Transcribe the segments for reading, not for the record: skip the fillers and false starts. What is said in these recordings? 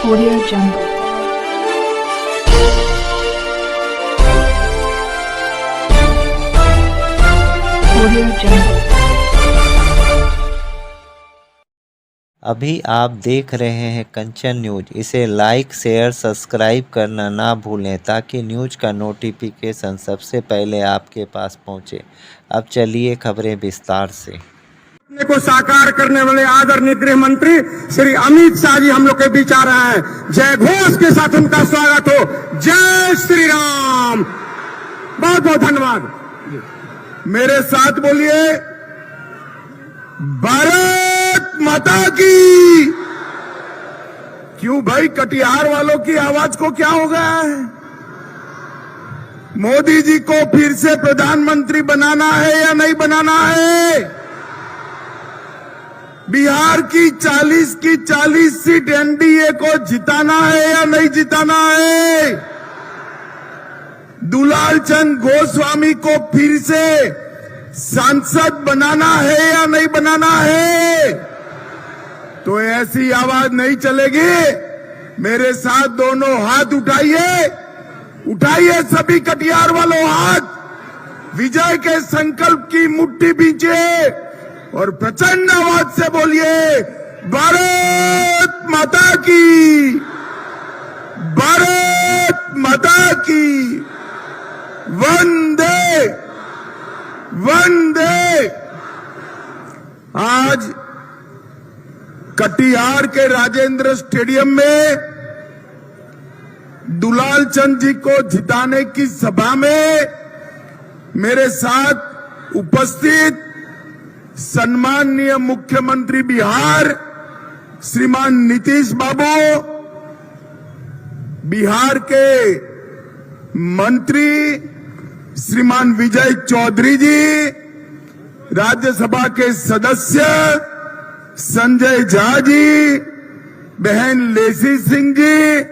Audio Jungle. Audio Jungle. अभी आप देख रहे हैं कंचन न्यूज। इसे लाइक शेयर सब्सक्राइब करना ना भूलें ताकि न्यूज का नोटिफिकेशन सबसे पहले आपके पास पहुंचे। अब चलिए खबरें विस्तार से। को साकार करने वाले आदरणीय गृह मंत्री श्री अमित शाह जी हम लोग के बीच आ रहे हैं। जय घोष के साथ उनका स्वागत हो। जय श्री राम। बहुत बहुत धन्यवाद। मेरे साथ बोलिए भारत माता की। क्यों भाई, कटिहार वालों की आवाज को क्या हो गया है? मोदी जी को फिर से प्रधानमंत्री बनाना है या नहीं बनाना है? बिहार की 40 सीट एनडीए को जिताना है या नहीं जिताना है? दुलाल चंद गोस्वामी को फिर से सांसद बनाना है या नहीं बनाना है? तो ऐसी आवाज नहीं चलेगी। मेरे साथ दोनों हाथ उठाइए, उठाइए सभी कटिहार वालों हाथ। विजय के संकल्प की मुट्ठी बींचे और प्रचंड आवाज से बोलिए भारत माता की, भारत माता की। वंदे वंदे। आज कटिहार के राजेंद्र स्टेडियम में दुलाल चंद जी को जिताने की सभा में मेरे साथ उपस्थित सम्माननीय मुख्यमंत्री बिहार श्रीमान नीतीश बाबू, बिहार के मंत्री श्रीमान विजय चौधरी जी, राज्यसभा के सदस्य संजय झा जी, बहन लेसी सिंह जी,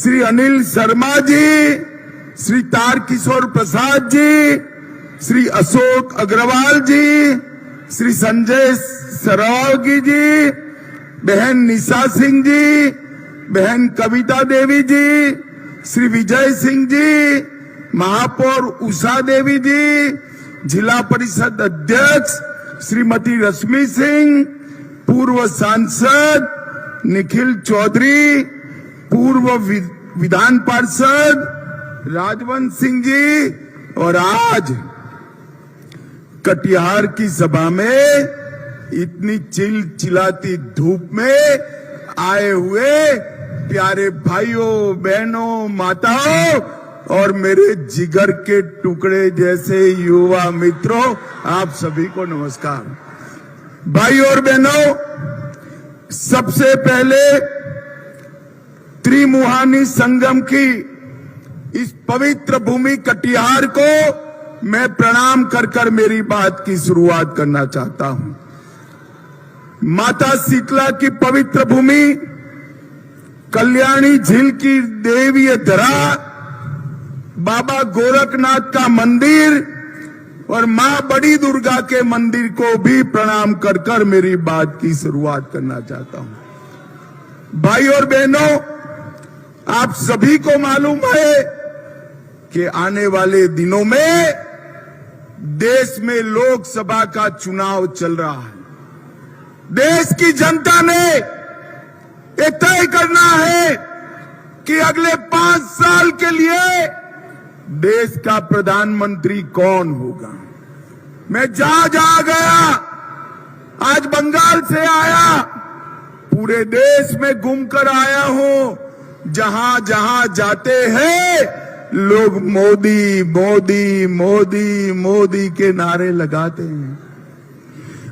श्री अनिल शर्मा जी, श्री तारकिशोर प्रसाद जी, श्री अशोक अग्रवाल जी, श्री संजय सरावगी जी, बहन निशा सिंह जी, बहन कविता देवी जी, श्री विजय सिंह जी, महापौर उषा देवी जी, जिला परिषद अध्यक्ष श्रीमती रश्मि सिंह, पूर्व सांसद निखिल चौधरी, पूर्व विधान पार्षद राजवंश सिंह जी, और आज कटिहार की सभा में इतनी चिलचिलाती धूप में आए हुए प्यारे भाइयों बहनों माताओं और मेरे जिगर के टुकड़े जैसे युवा मित्रों, आप सभी को नमस्कार। भाइयों और बहनों, सबसे पहले त्रिमुहानी संगम की इस पवित्र भूमि कटिहार को मैं प्रणाम कर कर मेरी बात की शुरुआत करना चाहता हूं। माता शीतला की पवित्र भूमि, कल्याणी झील की देवीय धरा, बाबा गोरखनाथ का मंदिर और मां बड़ी दुर्गा के मंदिर को भी प्रणाम कर कर मेरी बात की शुरुआत करना चाहता हूं। भाई और बहनों, आप सभी को मालूम है कि आने वाले दिनों में देश में लोकसभा का चुनाव चल रहा है। देश की जनता ने ये तय करना है कि अगले 5 साल के लिए देश का प्रधानमंत्री कौन होगा। मैं जहां जहां गया, आज बंगाल से आया, पूरे देश में घूमकर आया हूं। जहां जहां जाते हैं लोग मोदी मोदी मोदी मोदी के नारे लगाते हैं।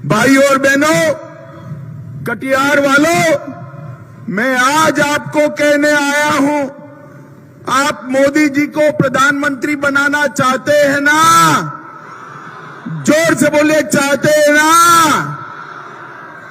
भाइयों और बहनों, कटिहार वालों, मैं आज आपको कहने आया हूं, आप मोदी जी को प्रधानमंत्री बनाना चाहते हैं ना? जोर से बोलिए, चाहते हैं ना?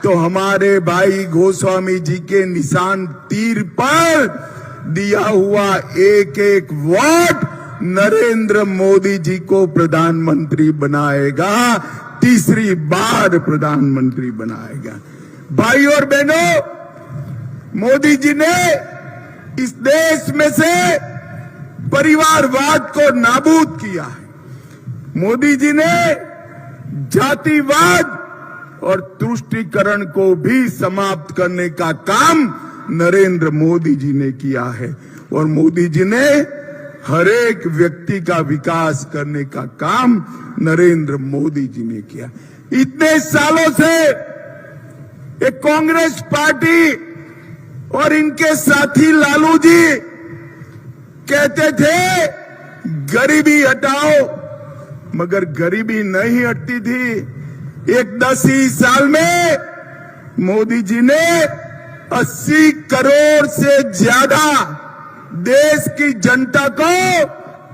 तो हमारे भाई गोस्वामी जी के निशान तीर पर दिया हुआ एक एक वोट नरेंद्र मोदी जी को प्रधानमंत्री बनाएगा, तीसरी बार प्रधानमंत्री बनाएगा। भाई और बहनों, मोदी जी ने इस देश में से परिवारवाद को नाबूद किया है। मोदी जी ने जातिवाद और तुष्टीकरण को भी समाप्त करने का काम नरेंद्र मोदी जी ने किया है और मोदी जी ने हर एक व्यक्ति का विकास करने का काम नरेंद्र मोदी जी ने किया। इतने सालों से एक कांग्रेस पार्टी और इनके साथी लालू जी कहते थे गरीबी हटाओ, मगर गरीबी नहीं हटती थी। एक 10 ही साल में मोदी जी ने 80 करोड़ से ज्यादा देश की जनता को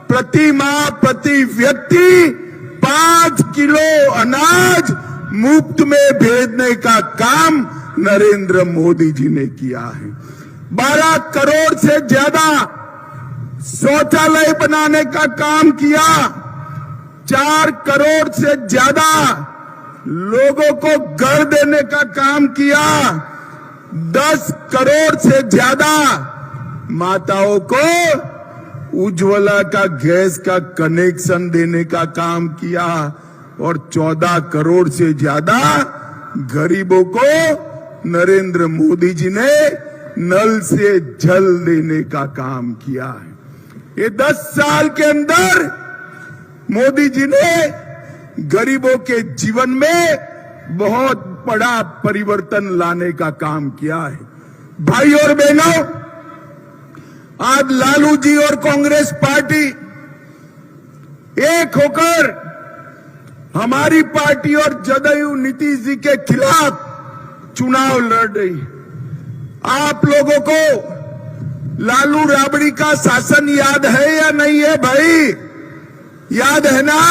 प्रति माह प्रति व्यक्ति 5 किलो अनाज मुफ्त में भेजने का काम नरेंद्र मोदी जी ने किया है। 12 करोड़ से ज्यादा शौचालय बनाने का काम किया। 4 करोड़ से ज्यादा लोगों को घर देने का काम किया। 10 करोड़ से ज्यादा माताओं को उज्ज्वला का गैस का कनेक्शन देने का काम किया और 14 करोड़ से ज्यादा गरीबों को नरेंद्र मोदी जी ने नल से जल देने का काम किया है। ये 10 साल के अंदर मोदी जी ने गरीबों के जीवन में बहुत बड़ा परिवर्तन लाने का काम किया है। भाई और बहनों, आज लालू जी और कांग्रेस पार्टी एक होकर हमारी पार्टी और जदयू नीतीश जी के खिलाफ चुनाव लड़ रही है। आप लोगों को लालू राबड़ी का शासन याद है या नहीं है? भाई याद है ना?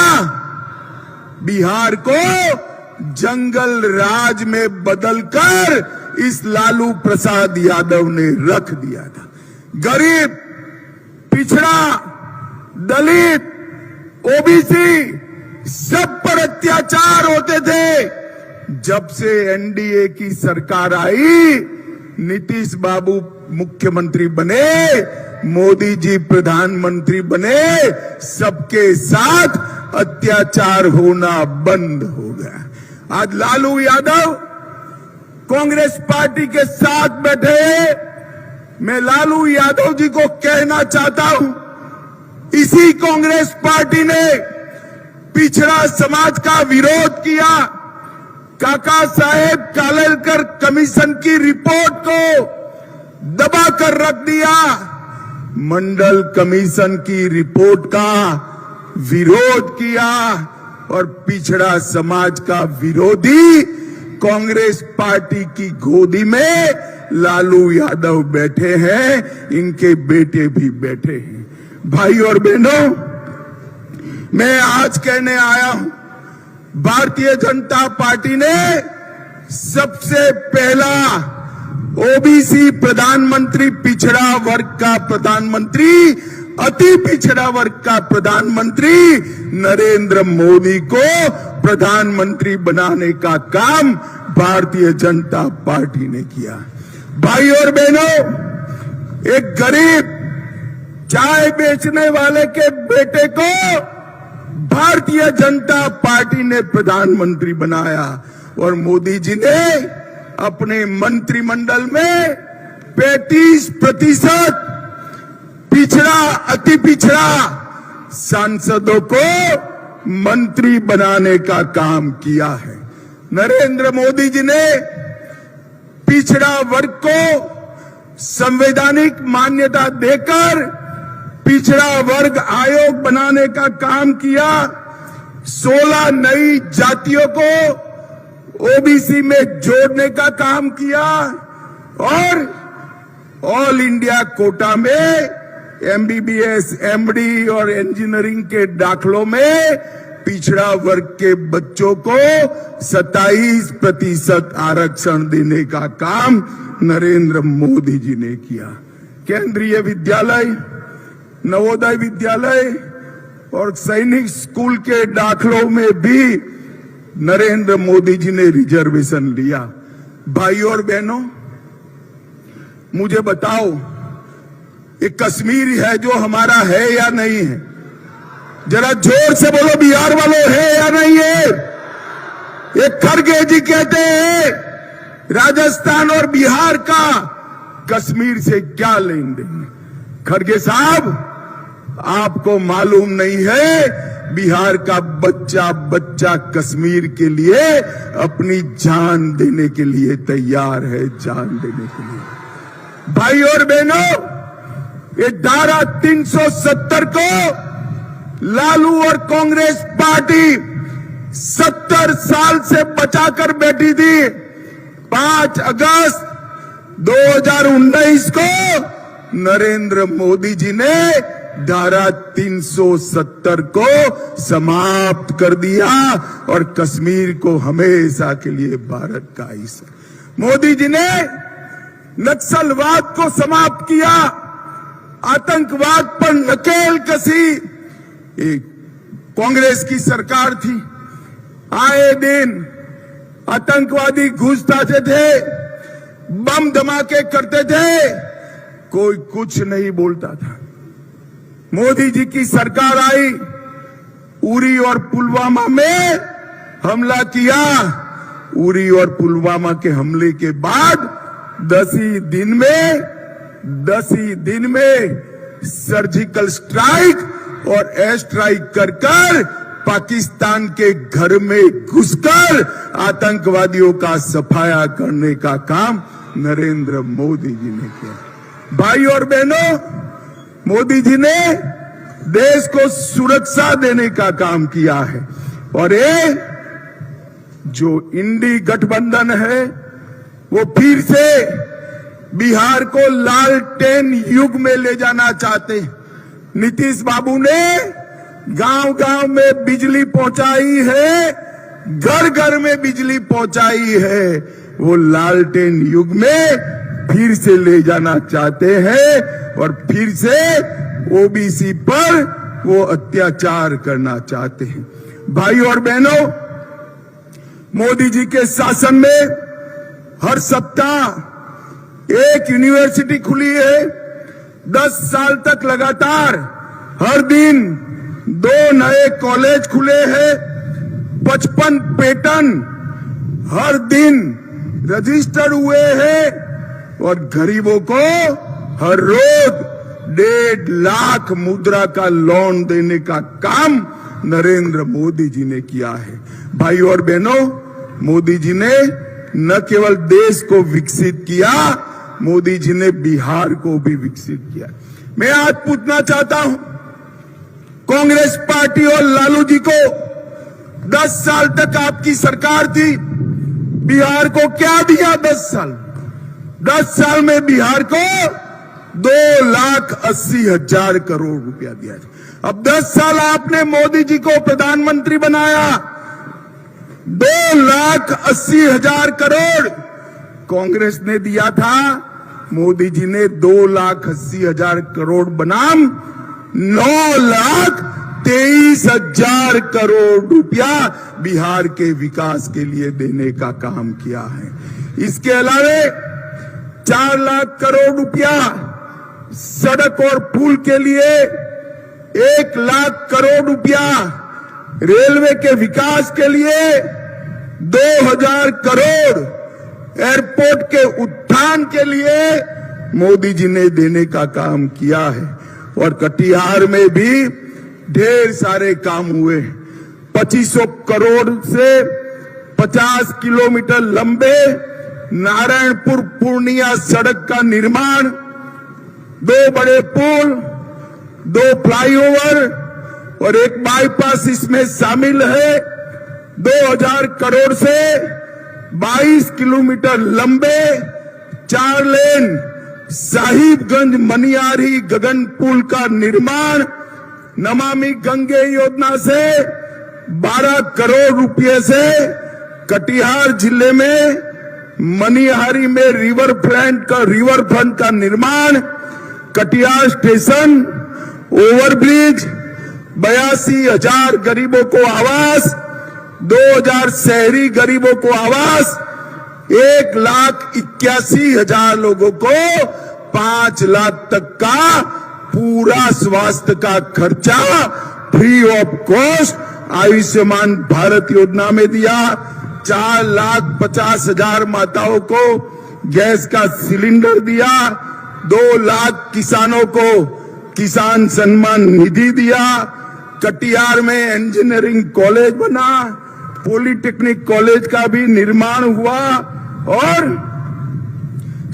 बिहार को जंगल राज में बदलकर इस लालू प्रसाद यादव ने रख दिया था। गरीब, पिछड़ा, दलित, ओबीसी सब पर अत्याचार होते थे। जब से एनडीए की सरकार आई, नीतीश बाबू मुख्यमंत्री बने, मोदी जी प्रधानमंत्री बने, सबके साथ अत्याचार होना बंद हो गया। आज लालू यादव कांग्रेस पार्टी के साथ बैठे। मैं लालू यादव जी को कहना चाहता हूं, इसी कांग्रेस पार्टी ने पिछड़ा समाज का विरोध किया। काका साहेब कालेलकर कमीशन की रिपोर्ट को दबाकर रख दिया। मंडल कमीशन की रिपोर्ट का विरोध किया और पिछड़ा समाज का विरोधी कांग्रेस पार्टी की गोदी में लालू यादव बैठे हैं, इनके बेटे भी बैठे हैं। भाई और बहनों, मैं आज कहने आया हूं, भारतीय जनता पार्टी ने सबसे पहला ओबीसी प्रधानमंत्री, पिछड़ा वर्ग का प्रधानमंत्री, अति पिछड़ा वर्ग का प्रधानमंत्री नरेंद्र मोदी को प्रधानमंत्री बनाने का काम भारतीय जनता पार्टी ने किया। भाई और बहनों, एक गरीब चाय बेचने वाले के बेटे को भारतीय जनता पार्टी ने प्रधानमंत्री बनाया और मोदी जी ने अपने मंत्रिमंडल में 35% पिछड़ा, अति पिछड़ा सांसदों को मंत्री बनाने का काम किया है। नरेंद्र मोदी जी ने पिछड़ा वर्ग को संवैधानिक मान्यता देकर पिछड़ा वर्ग आयोग बनाने का काम किया। 16 नई जातियों को ओबीसी में जोड़ने का काम किया और ऑल इंडिया कोटा में एमबीबीएस, एमडी और इंजीनियरिंग के दाखलों में पिछड़ा वर्ग के बच्चों को 27% आरक्षण देने का काम नरेंद्र मोदी जी ने किया। केंद्रीय विद्यालय, नवोदय विद्यालय और सैनिक स्कूल के दाखलों में भी नरेंद्र मोदी जी ने रिजर्वेशन लिया। भाइयों और बहनों, मुझे बताओ, ये कश्मीर है जो हमारा है या नहीं है? जरा जोर से बोलो, बिहार वालों है या नहीं है? ये खड़गे जी कहते हैं राजस्थान और बिहार का कश्मीर से क्या लेन देन? खड़गे साहब, आपको मालूम नहीं है, बिहार का बच्चा बच्चा कश्मीर के लिए अपनी जान देने के लिए तैयार है, जान देने के लिए। भाई और बहनों, ये धारा 370 को लालू और कांग्रेस पार्टी 70 साल से बचाकर बैठी थी। 5 अगस्त 2019 को नरेंद्र मोदी जी ने धारा 370 को समाप्त कर दिया और कश्मीर को हमेशा के लिए भारत का हिस्सा। मोदी जी ने नक्सलवाद को समाप्त किया, आतंकवाद पर नकेल कसी। एक कांग्रेस की सरकार थी, आए दिन आतंकवादी घुस आते थे, बम धमाके करते थे, कोई कुछ नहीं बोलता था। मोदी जी की सरकार आई, उरी और पुलवामा में हमला किया। उरी और पुलवामा के हमले के बाद 10 ही दिन में सर्जिकल स्ट्राइक और एयर स्ट्राइक कर पाकिस्तान के घर में घुसकर आतंकवादियों का सफाया करने का काम नरेंद्र मोदी जी ने किया। भाई और बहनों, मोदी जी ने देश को सुरक्षा देने का काम किया है और ये जो इंडी गठबंधन है वो फिर से बिहार को लालटेन युग में ले जाना चाहते हैं। नीतीश बाबू ने गांव-गांव में बिजली पहुंचाई है, घर घर में बिजली पहुंचाई है। वो लालटेन युग में फिर से ले जाना चाहते हैं और फिर से ओबीसी पर वो अत्याचार करना चाहते हैं। भाई और बहनों, मोदी जी के शासन में हर सप्ताह एक यूनिवर्सिटी खुली है। 10 साल तक लगातार हर दिन 2 नए कॉलेज खुले हैं। 55 पेटेंट हर दिन रजिस्टर हुए हैं और गरीबों को हर रोज 1.5 लाख मुद्रा का लोन देने का काम नरेंद्र मोदी जी ने किया है। भाई और बहनों, मोदी जी ने न केवल देश को विकसित किया, मोदी जी ने बिहार को भी विकसित किया। मैं आज पूछना चाहता हूं, कांग्रेस पार्टी और लालू जी को 10 साल तक आपकी सरकार थी, बिहार को क्या दिया? 10 साल में बिहार को 2,80,000 करोड़ रुपया दिया। अब 10 साल आपने मोदी जी को प्रधानमंत्री बनाया, 2,80,000 करोड़ कांग्रेस ने दिया था। मोदी जी ने 2,80,000 करोड़ बनाम 9,23,000 करोड़ रुपया बिहार के विकास के लिए देने का काम किया है। इसके अलावा 4 लाख करोड़ रुपया सड़क और पुल के लिए, 1 लाख करोड़ रुपया रेलवे के विकास के लिए, 2,000 करोड़ एयरपोर्ट के उत्थान के लिए मोदी जी ने देने का काम किया है। और कटिहार में भी ढेर सारे काम हुए। 2500 करोड़ से 50 किलोमीटर लंबे नारायणपुर पूर्णिया सड़क का निर्माण, 2 बड़े पुल, 2 फ्लाईओवर और 1 बाईपास इसमें शामिल है। 2,000 करोड़ से 22 किलोमीटर लंबे 4 लेन साहिबगंज मनियारी गगन पुल का निर्माण, नमामि गंगे योजना से 12 करोड़ रुपए से कटिहार जिले में मनिहारी में रिवर फ्रंट का निर्माण, कटिहार स्टेशन, ओवरब्रिज, 82,000 गरीबों को आवास, 2,000 शहरी गरीबों को आवास, 1,81,000 लोगों को 5 लाख तक का पूरा स्वास्थ्य का खर्चा free of cost Ayushman Bharat योजना में दिया। 4,50,000 माताओं को गैस का सिलेंडर दिया। 2 लाख किसानों को किसान सम्मान निधि दिया। कटिहार में इंजीनियरिंग कॉलेज बना, पॉलिटेक्निक कॉलेज का भी निर्माण हुआ और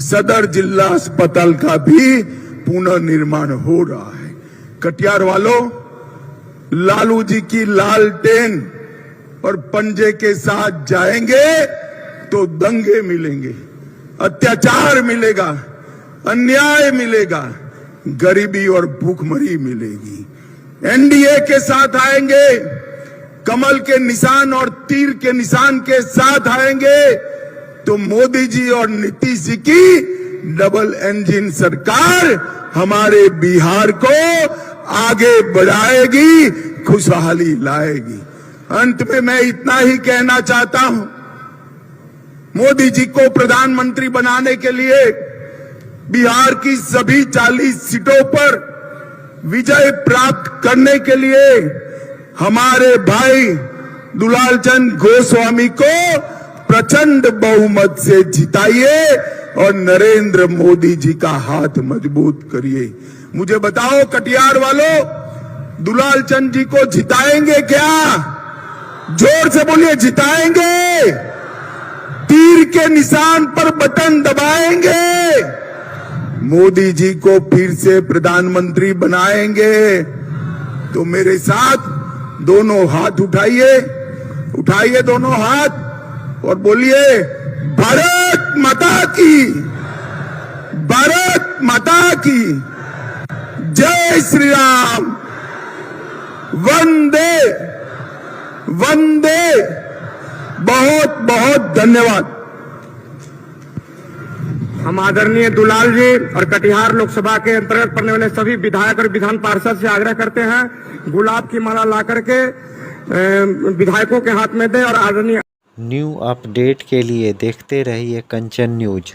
सदर जिला अस्पताल का भी पुनर्निर्माण हो रहा है। कटिहार वालों, लालू जी की लालटेन और पंजे के साथ जाएंगे तो दंगे मिलेंगे, अत्याचार मिलेगा, अन्याय मिलेगा, गरीबी और भूखमरी मिलेगी। एनडीए के साथ आएंगे, कमल के निशान और तीर के निशान के साथ आएंगे तो मोदी जी और नीतीश जी की डबल इंजन सरकार हमारे बिहार को आगे बढ़ाएगी, खुशहाली लाएगी। अंत में मैं इतना ही कहना चाहता हूं, मोदी जी को प्रधानमंत्री बनाने के लिए बिहार की सभी 40 सीटों पर विजय प्राप्त करने के लिए हमारे भाई दुलालचंद गोस्वामी को प्रचंड बहुमत से जिताइए और नरेंद्र मोदी जी का हाथ मजबूत करिए। मुझे बताओ कटिहार वालों, दुलालचंद जी को जिताएंगे क्या? जोर से बोलिए, जिताएंगे? तीर के निशान पर बटन दबाएंगे? मोदी जी को फिर से प्रधानमंत्री बनाएंगे? तो मेरे साथ दोनों हाथ उठाइए, उठाइए दोनों हाथ और बोलिए, भारत माता की, भारत माता की जय श्री राम, वंदे वंदे। बहुत बहुत धन्यवाद। हम आदरणीय दुलाल जी और कटिहार लोकसभा के अंतर्गत पड़ने वाले सभी विधायक और विधान पार्षद से आग्रह करते हैं, गुलाब की माला ला करके विधायकों के हाथ में दें। और आदरणीय न्यू अपडेट के लिए देखते रहिए कंचन न्यूज।